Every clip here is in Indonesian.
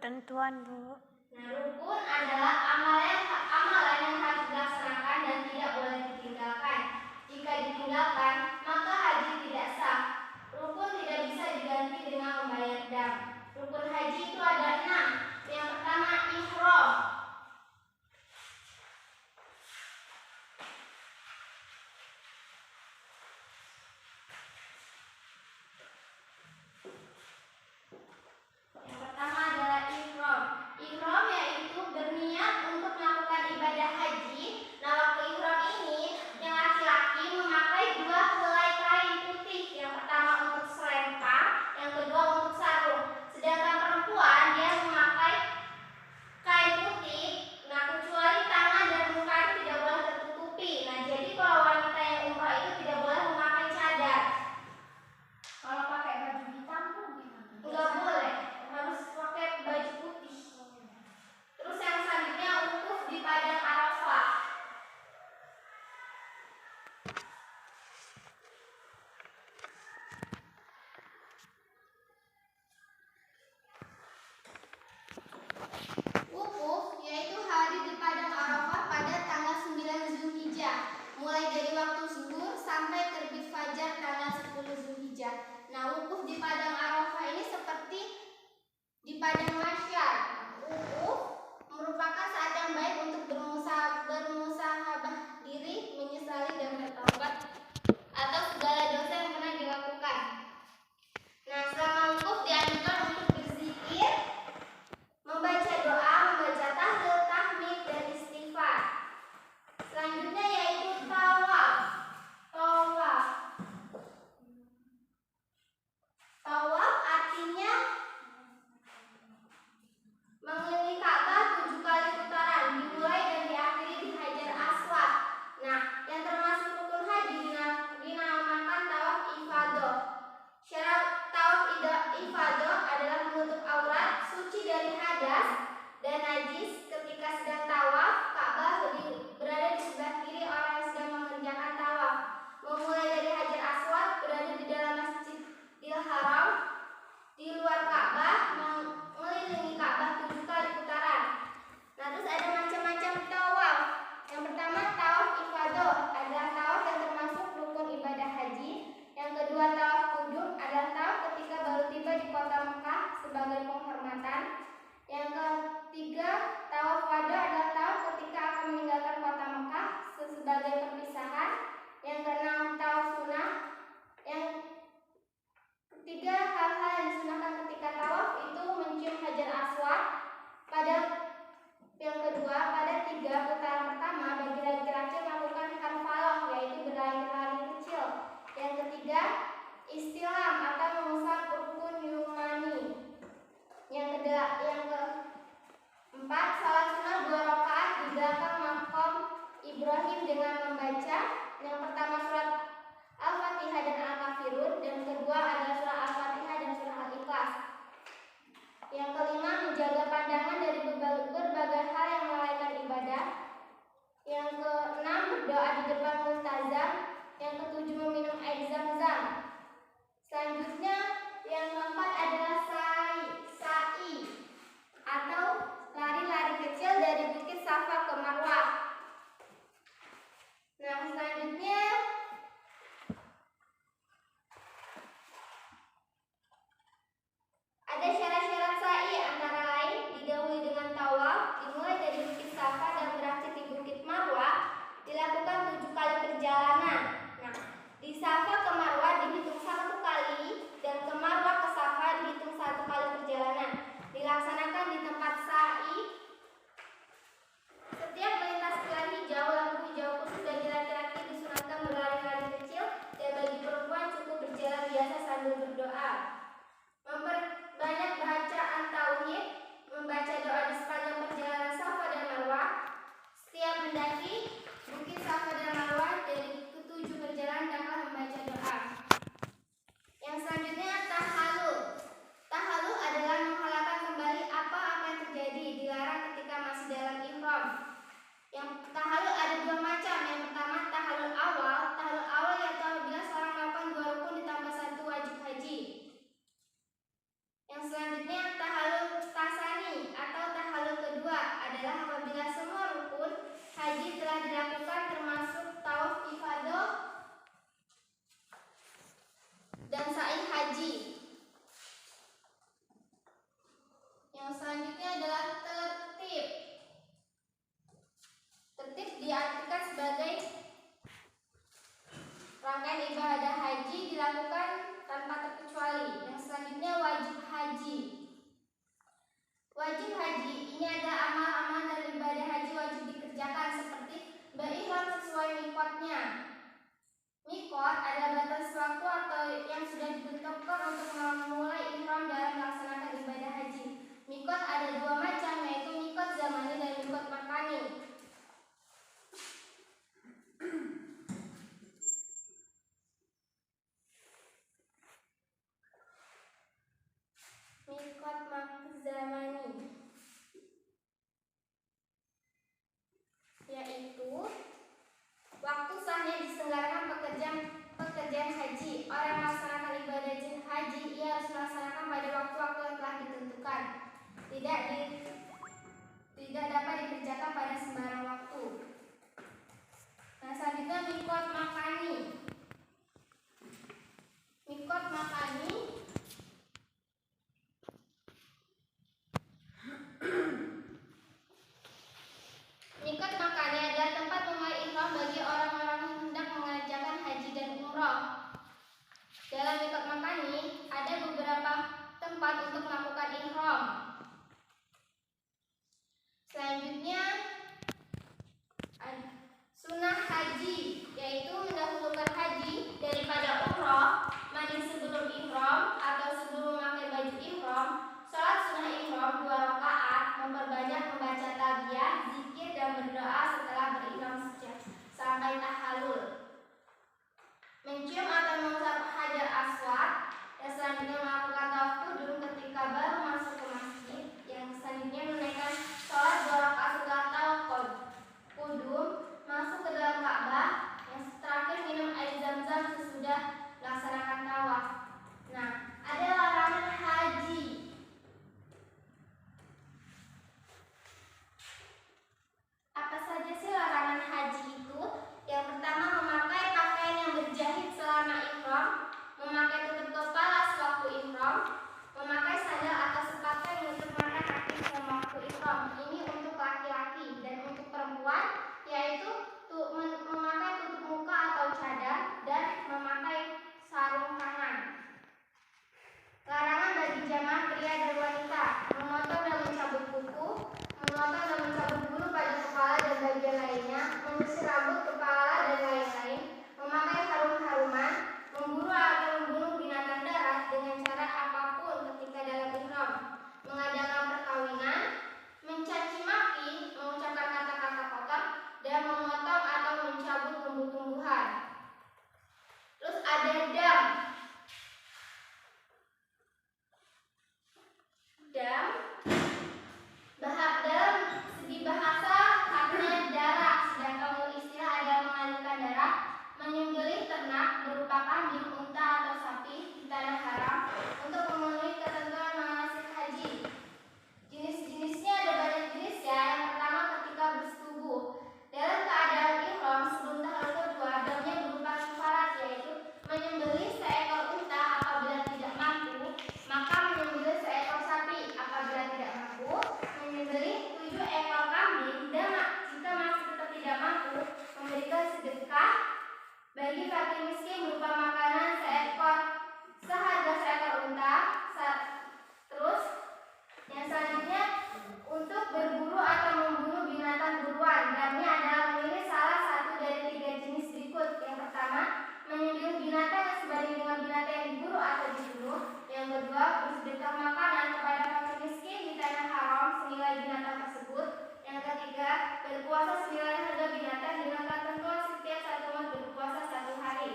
ketentuan, Bu. Nah, rukun adalah amalan yang harus dilaksanakan dan tidak boleh ditinggalkan. Jika ditinggalkan, maka haji tidak sah. Rukun tidak bisa diganti dengan membayar dam. Rukun haji itu ada 6. Yang pertama, ihram. Yang pertama adalah ihram. Ihram yaitu berniat untuk melakukan ibadah haji. Nah, waktu ihram ini yang laki-laki memakai 2 helai kain putih. Yang pertama untuk selempang, yang kedua untuk sarung. Sedangkan perempuan dia memakai kain putih. Nah, kecuali tangan dan muka itu tidak boleh tertutupi. Nah, jadi kalau wanita yang umrah itu tidak boleh memakai cadar. Kalau pakai baju hitam pun gimana? Enggak boleh, harus pakai baju putih. Terus yang selanjutnya wukuf di padang Arafah. Wukuf yaitu hari di padang Arafah pada tanggal 9 Zulhijjah, mulai dari waktu zuhur sampai terbit fajar tanggal 10 Zulhijjah. Nah, wukuf di padang Arafah ini seperti di padang mahsyar. Wukuf merupakan saat yang baik untuk bermusahabah diri, menyesali dan bertaubat atas segala dosa yang pernah dilakukan. Nah, selama wukuf dianjurkan untuk berzikir, membaca doa, membaca tahlil, tahmid, dan istighfar. Selanjutnya yaitu tawaf. Tawaf artinya mengelilingi Ka'bah 7 kali putaran, dimulai dan diakhiri di Hajar Aswad. Nah, yang termasuk rukun haji dinamakan tawaf ifadah. Syarat tawaf ifadah adalah menutup aurat, suci dari hadas dan najis. Ketika sedang tawaf, Ka'bah berada di sebelah kiri orang yang sedang mengerjakan tawaf. Memulai dari Hajar Aswad, berada di dalam Masjidil Haram, di luar Ka'bah, mengelilingi Ka'bah 7 kali putaran. Nah, terus ada macam-macam tawaf. Yang pertama, tawaf ifadah adalah tawaf yang termasuk rukun ibadah haji. Yang kedua, tawaf qudum adalah tawaf ketika baru tiba di kota Mekah sebagai penghormatan. Yang ketiga, tawaf wada adalah tawaf ketika akan meninggalkan kota Mekah sebagai perpisahan. Yang keenam, tawaf sunnah. Yang ketiga, hal-hal yang disunahkan ketika tawaf itu mencium Hajar Aswad. Yang kedua, pada 3 putaran pertama bagi laki-laki melakukan harfaloh, yaitu berlari-lari kecil. Yang ketiga, istilam atau mengusap rukun yumani. Yang keempat, salat sunnah 2 rakaat di belakang maqam Ibrahim dengan membaca yang pertama surat Al-Fatihah dan Al-Kafirun, dan kedua adalah surah Al-Fatihah dan surah Al-Ikhlas. Yang kelima, menjaga pandangan dari berbagai hal yang melalaikan ibadah. Yang keenam, berdoa di depan multazam. Yang ketujuh, meminum air zam-zam. Selanjutnya, yang keempat adalah sa'i atau lari-lari kecil dari bukit Safa ke Marwah. Nah, selanjutnya ada syarat-syarat sa'i, antara lain didahului dengan tawaf, dimulai dari bukit Safa dan berakhir di bukit Marwah, dilakukan 7 kali perjalanan. Nah, di Safa ke Marwah dihitung 1 kali dan ke Marwah ke Safa dihitung 1 kali perjalanan. Dilaksanakan di tempat sa'i. Setiap melintas pilar hijau, lampu hijau khusus bagi laki-laki disunahkan berlari-lari kecil, dan bagi perempuan cukup berjalan biasa sambil berdoa. Memperbanyak bahan tidak dapat dikerjakan pada sembarang waktu. Nah, selanjutnya mikot makani. Mikot makani Mikot makani adalah tempat memulai ihram bagi orang-orang yang hendak mengerjakan haji dan umroh. Dalam mikot makani ada beberapa tempat untuk melakukan ihram. Selanjutnya sunnah haji, yaitu mendahulukan haji daripada umroh, mandi sebelum ihram atau sebelum memakai baju ihram, sholat sunnah ihram 2 rakaat, memperbanyak membaca talbiyah, zikir dan berdoa setelah berihram sampai tahallul. Mencium atau mengusap hajar aswad, dan selanjutnya melakukan tawaf kudum ketika baru masuk ke masjid. Yang selanjutnya menaikkan sholat 2 rakaat setelah tawaf kudum, masuk ke dalam Ka'bah. Yang terakhir minum air zam-zam sesudah melaksanakan tawaf. Nah, ada larangan haji. Apa saja sih larangan haji itu? Yang pertama, memakai pakaian yang berjahit selama ihram, memakai tutup kepala sewaktu ihram, memakai sandal atau sepatu yang menutup mata kaki selama waktu ihram. Ini untuk laki-laki, dan untuk perempuan yaitu memakai tutup muka atau cadar dan memakai sarung tangan. Larangan bagi jamaah pria dan wanita: memotong dan mencabut kuku, memotong dan mencabut bulu pada kepala dan bagian lainnya, menyisir rambut kepala dan lain-lain, memakai harum-haruman, memburu atau membunuh binatang darat dengan cara apapun ketika dalam ihram, mengadakan perkawinan, mencaci maki, mengucapkan kata-kata kotor, dan memotong atau mencabut tumbuh-tumbuhan. Terus ada dam. Dalam segi bahasa artinya darah, sedangkan untuk istilah adalah mengalirkan darah. Menyembelih ternak berupa kambing, unta atau sapi di tanah haram untuk memenuhi ketentuan manasik haji. Jenis-jenisnya ada banyak jenis ya. Yang pertama, ketika bersetubuh. Dalam keadaan ihram sebelum tahallul kedua, damnya berupa kifarat, yaitu menyembelih seekor unta apabila tidak mampu, maka menyembelih seekor sapi apabila tidak mampu, menyembelih 7 ekor kambing, dan jika masih tetap tidak mampu, memberikan sedekah bagi fakir miskin berupa makanan seharga seekor unta. Terus yang selanjutnya, untuk berburu atau membunuh binatang buruan, damnya adalah memilih salah satu dari 3 jenis berikut. Yang pertama, menyembelih binatang yang sebanding dengan binatang yang diburu atau dibunuh. Yang kedua, bersedekah makanan kepada fakir miskin di tanah haram senilai binatang tersebut. Yang ketiga, berpuasa senilai harga binatang dengan ketentuan setiap satu umat berpuasa 1 hari.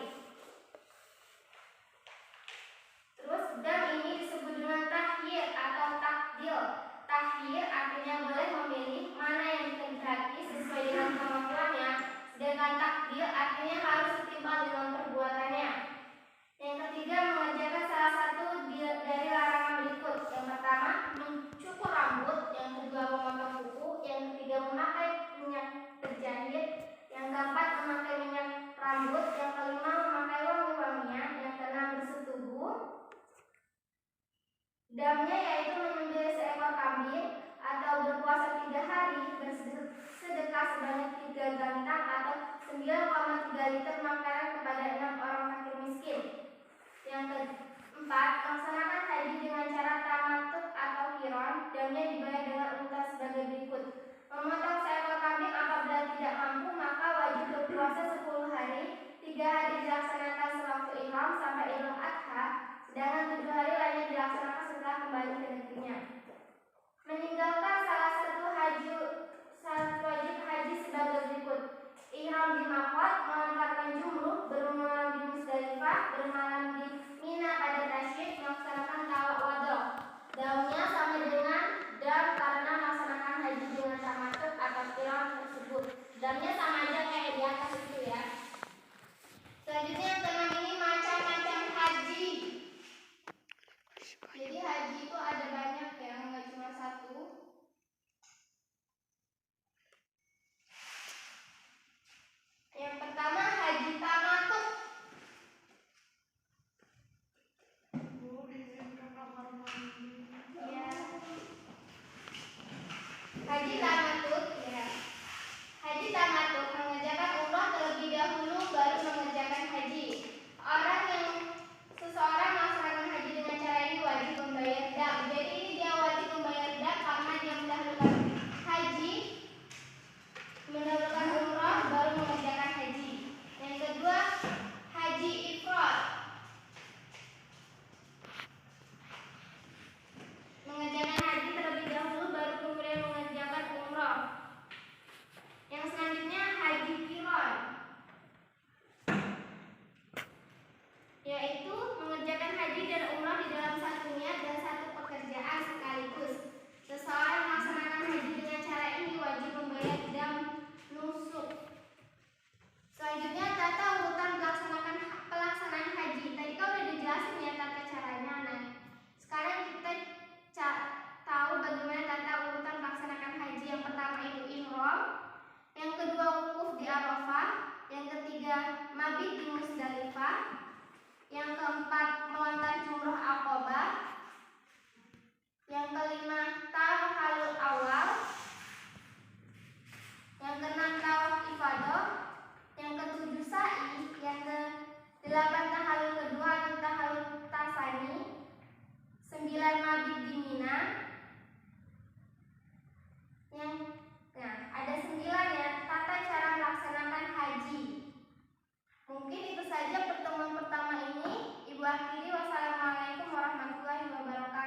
Terus dam ini disebut dengan tahhir atau takdil. Tahhir artinya boleh memilih mana yang dikehendaki sesuai dengan kemampuannya, sedangkan takdil artinya harus setimpal dengan perbuatannya. Yang ketiga, mengerjakan salah satu dari larangan berikut. Yang pertama, mencukur rambut. Yang kedua, memotong kuku. Yang ketiga, memakai minyak terjahit. Yang keempat, memakai minyak rambut. Yang kelima, memakai wangi-wangian. Yang keenam, bersetubuh. Damnya yaitu menyembelih seekor kambing atau berpuasa 3 hari, bersedekah sebanyak 3 gantang atau 9,3 liter makanan kepada 6 orang fakir miskin. Yang keempat, melaksanakan haji dengan cara tamattu atau qiron. Damnya dibayar dengan unta sebagai berikut: memotong seekor kambing apabila tidak mampu, maka wajib berpuasa 10 hari. 3 hari dilaksanakan sewaktu ihram sampai Idul Adha, sedangkan 7 hari lainnya dilaksanakan setelah kembali ke negerinya. Meninggalkan salah satu wajib haji sebagai berikut: ihram di Makkah, melontarkan jumruh, bermalam di Musdalifah, bermalam di Mina pada tasyrik, Haji tamatut